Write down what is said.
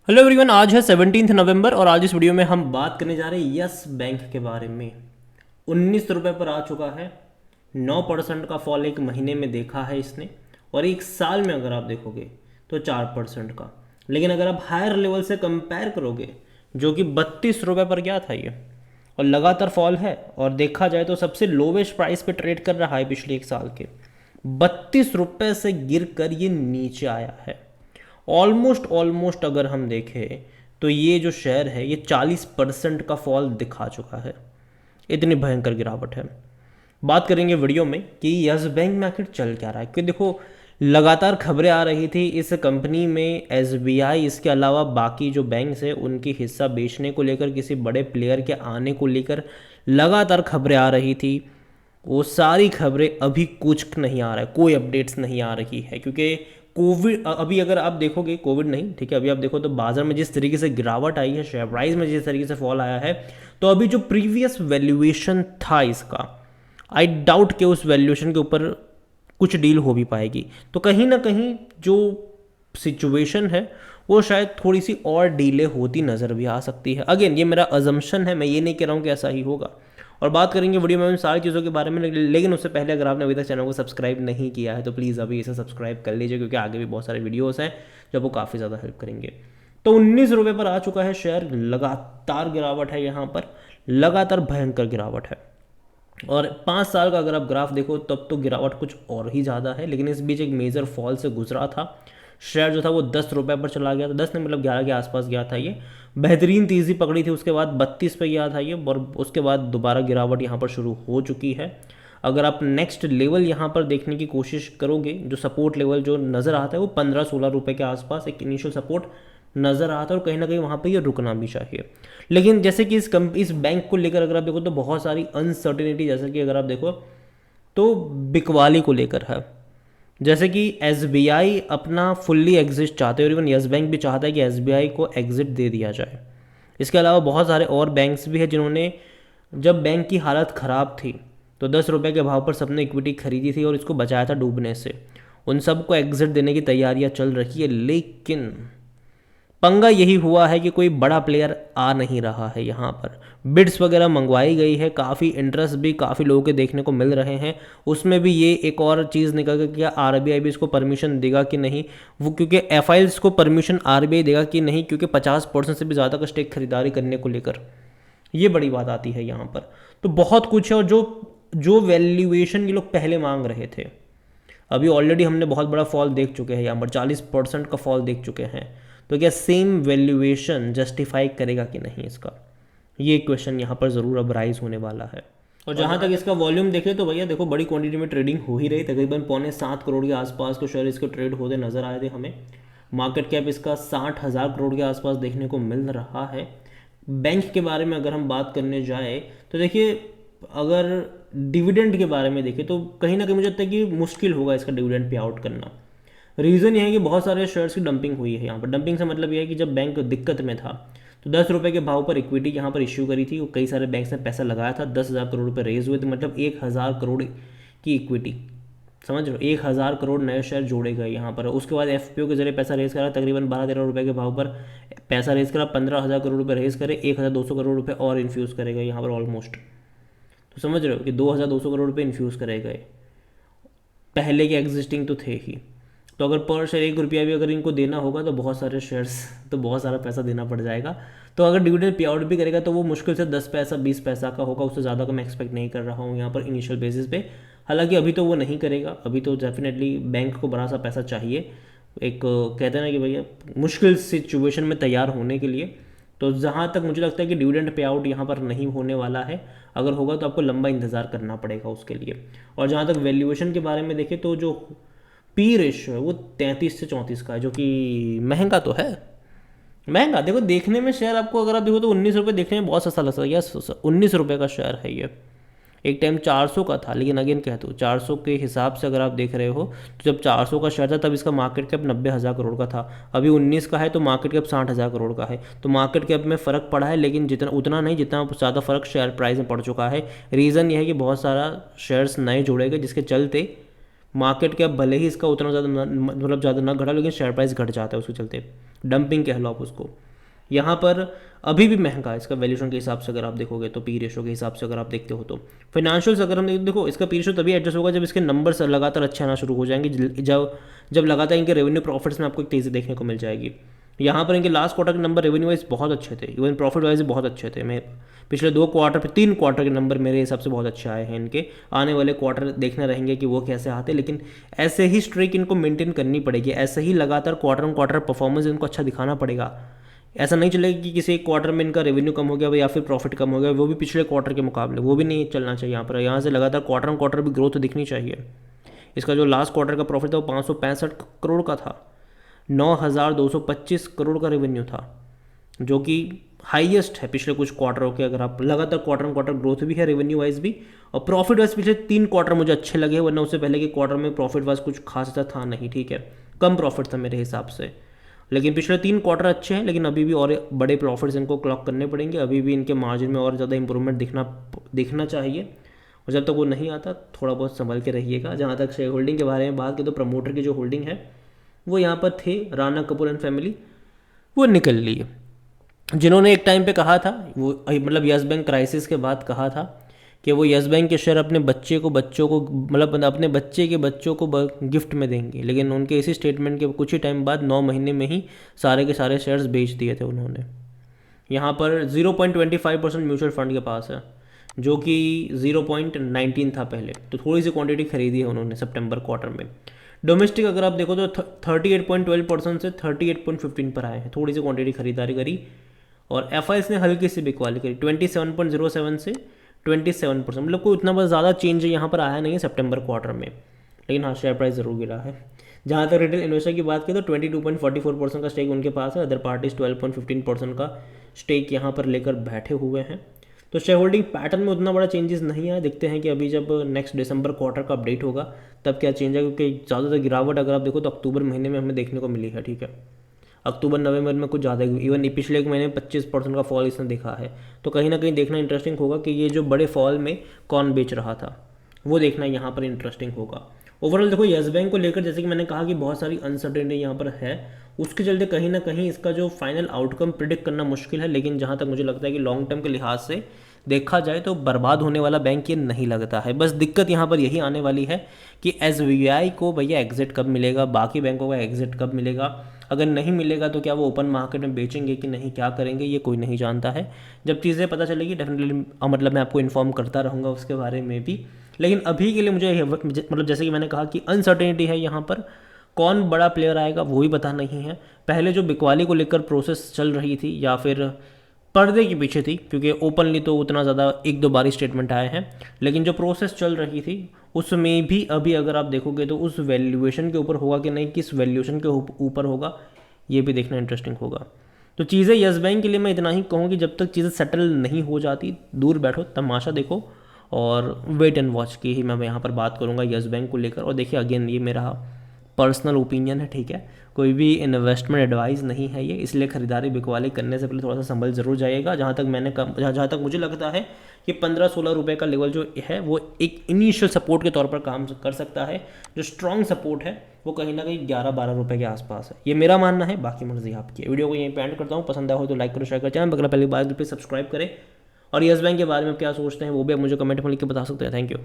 Hello everyone, आज है 17 नवंबर और आज इस वीडियो में हम बात करने जा रहे हैं यस बैंक के बारे में। 19 रुपये पर आ चुका है। 9% का फॉल एक महीने में देखा है इसने, और एक साल में अगर आप देखोगे तो 4% का। लेकिन अगर आप हायर लेवल से कंपेयर करोगे, जो कि 32 रुपये पर गया था ये, और लगातार फॉल है, और देखा जाए तो सबसे लोवेस्ट प्राइस पे ट्रेड कर रहा है पिछले एक साल के। 32 रुपये से गिर कर ये नीचे आया है। ऑलमोस्ट अगर हम देखें तो ये जो शेयर है ये 40% का फॉल दिखा चुका है। इतनी भयंकर गिरावट है। बात करेंगे वीडियो में कि यस बैंक में आखिर चल क्या रहा है, क्योंकि देखो लगातार खबरें आ रही थी इस कंपनी में एसबीआई, इसके अलावा बाकी जो बैंक्स हैं उनकी हिस्सा बेचने को लेकर, किसी बड़े प्लेयर के आने को लेकर लगातार खबरें आ रही थी। वो सारी खबरें अभी कुछ नहीं आ रहा है, कोई अपडेट्स नहीं आ रही है, क्योंकि कोविड अभी अगर आप देखोगे, कोविड नहीं ठीक है, अभी आप देखो तो बाजार में जिस तरीके से गिरावट आई है, शेयर प्राइस में जिस तरीके से फॉल आया है, तो अभी जो प्रीवियस वैल्यूएशन था इसका, आई डाउट कि उस वैल्यूएशन के ऊपर कुछ डील हो भी पाएगी। तो कहीं ना कहीं जो सिचुएशन है वो शायद थोड़ी सी और डीले होती नज़र भी आ सकती है। अगेन ये मेरा अजम्पशन है, मैं ये नहीं कह रहा हूँ कि ऐसा ही होगा। और बात करेंगे वीडियो में उन सारी चीज़ों के बारए में, लेकिन उससे पहले अगर आपने अभी तक चैनल को सब्सक्राइब नहीं किया है तो प्लीज़ अभी इसे सब्सक्राइब कर लीजिए, क्योंकि आगे भी बहुत सारे वीडियोस हैं जब वो काफ़ी ज़्यादा हेल्प करेंगे। तो 19 रुपये पर आ चुका है शेयर। लगातार गिरावट है यहाँ पर, लगातार भयंकर गिरावट है। और 5 साल का अगर आप ग्राफ देखो तब तो गिरावट कुछ और ही ज़्यादा है, लेकिन इस बीच एक मेजर फॉल से गुजरा था। शेयर जो था वो 10 रुपये पर चला गया था, 10 नहीं मतलब 11 के आसपास गया था ये। बेहतरीन तेज़ी पकड़ी थी, उसके बाद 32 पे गया था ये, और उसके बाद दोबारा गिरावट यहाँ पर शुरू हो चुकी है। अगर आप नेक्स्ट लेवल यहाँ पर देखने की कोशिश करोगे, जो सपोर्ट लेवल जो नज़र आता है वो 15-16 रुपये के आसपास एक इनिशियल सपोर्ट नज़र आता है, और कहीं ना कहीं वहाँ पे ये रुकना भी चाहिए। लेकिन जैसे कि इस बैंक को लेकर अगर आप देखो तो बहुत सारी अनसर्टिनिटी, जैसे कि अगर आप देखो तो बिकवाली को लेकर है। जैसे कि एसबीआई अपना फुल्ली एग्जिट चाहते हैं, और इवन यस बैंक भी चाहता है कि एसबीआई को एग्जिट दे दिया जाए। इसके अलावा बहुत सारे और बैंक्स भी हैं जिन्होंने, जब बैंक की हालत ख़राब थी तो 10 रुपये के भाव पर सबने इक्विटी खरीदी थी और इसको बचाया था डूबने से। उन सबको एग्जिट देने की तैयारियां चल रही है, लेकिन पंगा यही हुआ है कि कोई बड़ा प्लेयर आ नहीं रहा है यहाँ पर। बिड्स वगैरह मंगवाई गई है, काफ़ी इंटरेस्ट भी काफ़ी लोगों के देखने को मिल रहे हैं। उसमें भी ये एक और चीज़ निकल कर, क्या आरबीआई भी इसको परमिशन देगा कि नहीं, वो क्योंकि एफआईएल्स को परमिशन आरबीआई देगा कि नहीं, क्योंकि 50% से भी ज़्यादा का स्टेक खरीदारी करने को लेकर ये बड़ी बात आती है यहाँ पर। तो बहुत कुछ है, और जो जो वैल्यूएशन ये लोग पहले मांग रहे थे, अभी ऑलरेडी हमने बहुत बड़ा फॉल देख चुके हैं यहाँ पर, 40% का फॉल देख चुके हैं। तो क्या सेम वैल्यूएशन जस्टिफाई करेगा कि नहीं इसका, ये क्वेश्चन यहाँ पर ज़रूर अब राइज होने वाला है। और जहाँ तक इसका वॉल्यूम देखें तो भैया देखो बड़ी क्वांटिटी में ट्रेडिंग हो ही रही, तकरीबन 6.75 करोड़ के आसपास को शेयर इसके ट्रेड होते नजर आए थे हमें। मार्केट कैप इसका 60,000 करोड़ के आसपास देखने को मिल रहा है। बैंक के बारे में अगर हम बात करने जाए तो देखिए, अगर डिविडेंड के बारे में देखें तो कहीं ना कहीं मुझे लगता है कि मुश्किल होगा इसका डिविडेंड पे आउट करना। रीज़न यह है कि बहुत सारे शेयर्स की डंपिंग हुई है यहाँ पर। डंपिंग से मतलब यह है कि जब बैंक दिक्कत में था तो 10 रुपये के भाव पर इक्विटी यहाँ पर इश्यू करी थी, कई सारे बैंक्स ने पैसा लगाया था, 10,000 करोड़ रुपये रेज हुए थे, मतलब 1,000 करोड़ की इक्विटी, समझ रहे हो, 1,000 करोड़ नए शेयर जोड़े गए यहाँ पर। उसके बाद एफपीओ के जरिए पैसा रेज करा, तकरीबन 12-13 रुपये के भाव पर पैसा रेज करा, 15,000 करोड़ रुपये रेज करे, 1,200 करोड़ रुपये और इन्फ्यूज़ करे गए यहाँ पर ऑलमोस्ट। तो समझ रहे हो कि 2,200 करोड़ रुपये इन्फ्यूज़ करे गए, पहले के एग्जिस्टिंग तो थे ही। तो अगर पर शेयर 1 रुपया भी अगर इनको देना होगा तो बहुत सारे शेयर्स, तो बहुत सारा पैसा देना पड़ जाएगा। तो अगर डिविडेंड पे आउट भी करेगा तो वो मुश्किल से 10 पैसा 20 पैसा का होगा, उससे ज़्यादा का मैं एक्सपेक्ट नहीं कर रहा हूँ यहाँ पर इनिशियल बेसिस पे। हालांकि अभी तो वो नहीं करेगा, अभी तो डेफिनेटली बैंक को बड़ा सा पैसा चाहिए, एक कहते हैं ना कि भैया मुश्किल सिचुएशन में तैयार होने के लिए। तो जहाँ तक मुझे लगता है कि डिविडेंड पे आउट यहाँ पर नहीं होने वाला है, अगर होगा तो आपको लंबा इंतज़ार करना पड़ेगा उसके लिए। और जहाँ तक वैल्यूएशन के बारे में देखें तो जो पी रेशियो है वो 33 से 34 का है, जो कि महंगा तो है। महंगा देखो, देखने में शेयर आपको अगर आप देखो तो 19 रुपये देखने में बहुत सस्ता लगता है। यस, 19 रुपये का शेयर है ये। एक टाइम 400 का था, लेकिन अगेन कहता हूँ 400 के हिसाब से अगर आप देख रहे हो तो जब 400 का शेयर था तब इसका मार्केट कैप 90,000 करोड़ का था। अभी 19 का है तो मार्केट कैप 60,000 करोड़ का है। तो मार्केट कैप में फ़र्क पड़ा है, लेकिन जितना उतना नहीं जितना ज़्यादा फ़र्क शेयर प्राइस में पड़ चुका है। रीज़न यह है कि बहुत सारा शेयर्स नए जोड़े गए, जिसके चलते मार्केट कैप भले ही इसका उतना ज़्यादा मतलब ज़्यादा ना घटा, लेकिन शेयर प्राइस घट जाता है उसके चलते, डंपिंग कह लो आप उसको। यहाँ पर अभी भी महंगा है इसका वैल्यूशन के हिसाब से, अगर आप देखोगे तो पी रेशो के हिसाब से अगर आप देखते हो तो। फाइनेंशियल्स अगर हम देखो, इसका पी रेशो तभी एडजस्ट होगा जब इसके नंबर्स लगातार अच्छे आना शुरू हो जाएंगे, जब लगातार इनके रेवेन्यू प्रॉफिट्स में आपको एक तेज़ी देखने को मिल जाएगी। यहाँ पर इनके लास्ट क्वार्टर के नंबर रेवेन्यू वाइज बहुत अच्छे थे, इवन प्रॉफिट वाइज बहुत अच्छे थे। मैं पिछले 3 क्वार्टर के नंबर मेरे हिसाब से बहुत अच्छे आए हैं इनके। आने वाले क्वार्टर देखने रहेंगे कि वो कैसे आते, लेकिन ऐसे ही स्ट्रीक इनको मेंटेन करनी पड़ेगी, ऐसे ही लगातार क्वार्टर ऑन क्वार्टर परफॉर्मेंस इनको अच्छा दिखाना पड़ेगा। ऐसा नहीं चलेगा कि किसी एक क्वार्टर में इनका रेवेन्यू कम हो गया या फिर प्रॉफिट कम हो गया, वो भी पिछले क्वार्टर के मुकाबले, वो भी नहीं चलना चाहिए यहाँ पर। यहाँ से लगातार क्वार्टर ऑन क्वार्टर भी ग्रोथ दिखनी चाहिए। इसका जो लास्ट क्वार्टर का प्रॉफिट था वो 565 करोड़ का था, 9,225 करोड़ का रेवेन्यू था, जो कि हाईएस्ट है पिछले कुछ क्वार्टरों के। अगर आप लगातार क्वार्टर ऑन क्वार्टर ग्रोथ भी है रेवेन्यू वाइज भी, और प्रॉफिट वाइज पिछले 3 क्वार्टर मुझे अच्छे लगे, वरना उससे पहले के क्वार्टर में प्रॉफिट वाइज कुछ खास था नहीं, ठीक है, कम प्रॉफिट था मेरे हिसाब से। लेकिन पिछले 3 क्वार्टर अच्छे हैं, लेकिन अभी भी और बड़े प्रॉफिट्स इनको क्लॉक करने पड़ेंगे, अभी भी इनके मार्जिन में और ज़्यादा इंप्रूवमेंट दिखना चाहिए, और जब तक वो नहीं आता थोड़ा बहुत संभल के रहिएगा। जहाँ तक शेयर होल्डिंग के बारे में बात की, तो प्रमोटर की जो होल्डिंग है वो यहाँ पर थे राणा कपूर एंड फैमिली, वो निकल ली है। जिन्होंने एक टाइम पे कहा था, वो मतलब यस बैंक क्राइसिस के बाद कहा था कि वो यस बैंक के शेयर अपने बच्चों को मतलब अपने बच्चे के बच्चों को गिफ्ट में देंगे, लेकिन उनके इसी स्टेटमेंट के कुछ ही टाइम बाद 9 महीने में ही सारे के सारे शेयर्स बेच दिए थे उन्होंने। यहाँ पर 0.25% म्यूचुअल फंड के पास है, जो कि 0.19 था पहले, तो थोड़ी सी क्वांटिटी खरीदी है उन्होंने सितंबर क्वार्टर में। डोमेस्टिक अगर आप देखो तो 38.12% से 38.15 पर आए हैं, थोड़ी सी क्वांटिटी खरीदारी करी। और एफ ने हल्की सी बिकवाली करी, 27.07 से 27%, मतलब कोई उतना बहुत ज़्यादा चेंज यहाँ पर आया नहीं है सितंबर क्वार्टर में, लेकिन हाँ शेयर प्राइस ज़रूर गिरा है। जहाँ तक रिटेल इन्वेस्टर की बात की तो 22.44% का स्टेक उनके पास है, अदर पार्टीज 12.15% का स्टेक यहाँ पर लेकर बैठे हुए हैं। तो शेयर होल्डिंग पैटर्न में उतना बड़ा चेंजेस नहीं आया, देखते हैं कि अभी जब नेक्स्ट दिसंबर क्वार्टर का अपडेट होगा तब क्या चेंज है, क्योंकि ज़्यादातर गिरावट अगर आप देखो तो अक्टूबर महीने में हमें देखने को मिली है, ठीक है, अक्टूबर नवंबर में कुछ ज़्यादा, इवन पिछले एक महीने में 25% का फॉल इसने देखा है। तो कहीं ना कहीं देखना इंटरेस्टिंग होगा कि ये जो बड़े फॉल में कौन बेच रहा था, वो देखना यहाँ पर इंटरेस्टिंग होगा। ओवरऑल देखो यस बैंक को लेकर जैसे कि मैंने कहा कि बहुत सारी अनसर्टेनिटी यहाँ पर है, उसके चलते कहीं ना कहीं इसका जो फाइनल आउटकम प्रिडिक्ट करना मुश्किल है, लेकिन जहाँ तक मुझे लगता है कि लॉन्ग टर्म के लिहाज से देखा जाए तो बर्बाद होने वाला बैंक ये नहीं लगता है। बस दिक्कत यहाँ पर यही आने वाली है कि SBI को भैया एग्जिट कब मिलेगा, बाकी बैंकों का एग्जिट कब मिलेगा, अगर नहीं मिलेगा तो क्या वो ओपन मार्केट में बेचेंगे कि नहीं, क्या करेंगे, ये कोई नहीं जानता है। जब चीज़ें पता चलेगी डेफिनेटली मतलब मैं आपको इन्फॉर्म करता रहूँगा उसके बारे में भी, लेकिन अभी के लिए मुझे मतलब जैसे कि मैंने कहा कि अनसर्टेनिटी है यहाँ पर, कौन बड़ा प्लेयर आएगा वो भी पता नहीं है। पहले जो बिकवाली को लेकर प्रोसेस चल रही थी या फिर पर्दे के पीछे थी, क्योंकि ओपनली तो उतना ज़्यादा 1-2 बार ही स्टेटमेंट आए हैं, लेकिन जो प्रोसेस चल रही थी उसमें भी अभी अगर आप देखोगे तो उस वैल्यूएशन के ऊपर होगा कि नहीं, किस वैल्यूएशन के ऊपर होगा, ये भी देखना इंटरेस्टिंग होगा। तो चीज़ें यस बैंक के लिए मैं इतना ही कहूँगी, जब तक चीज़ें सेटल नहीं हो जाती दूर बैठो, तमाशा देखो और वेट एंड वॉच की ही मैं यहाँ पर बात करूँगा यस बैंक को लेकर। और देखिए अगेन ये मेरा पर्सनल ओपिनियन है, ठीक है, कोई भी इन्वेस्टमेंट एडवाइस नहीं है ये, इसलिए खरीदारी बिकवाली करने से पहले थोड़ा सा संभल जरूर जाइएगा। जहाँ तक मुझे लगता है कि 15-16 रुपये का लेवल जो है वो एक इनिशियल सपोर्ट के तौर पर काम कर सकता है। जो स्ट्रॉन्ग सपोर्ट है वो कहीं ना कहीं 11-12 रुपये के आसपास है, ये मेरा मानना है, बाकी मर्जी आपकी। वीडियो को यहीं पे एंड करता हूँ, पसंद आया हो तो लाइक करो, शेयर करो, चैनल अगला पहली बार पे सब्सक्राइब करें, और यस बैंक के बारे में क्या सोचते हैं वो भी आप मुझे कमेंट में लिख के बता सकते हैं। Thank you.